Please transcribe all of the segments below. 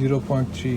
0.3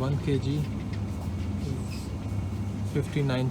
1 kg 59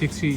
60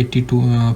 82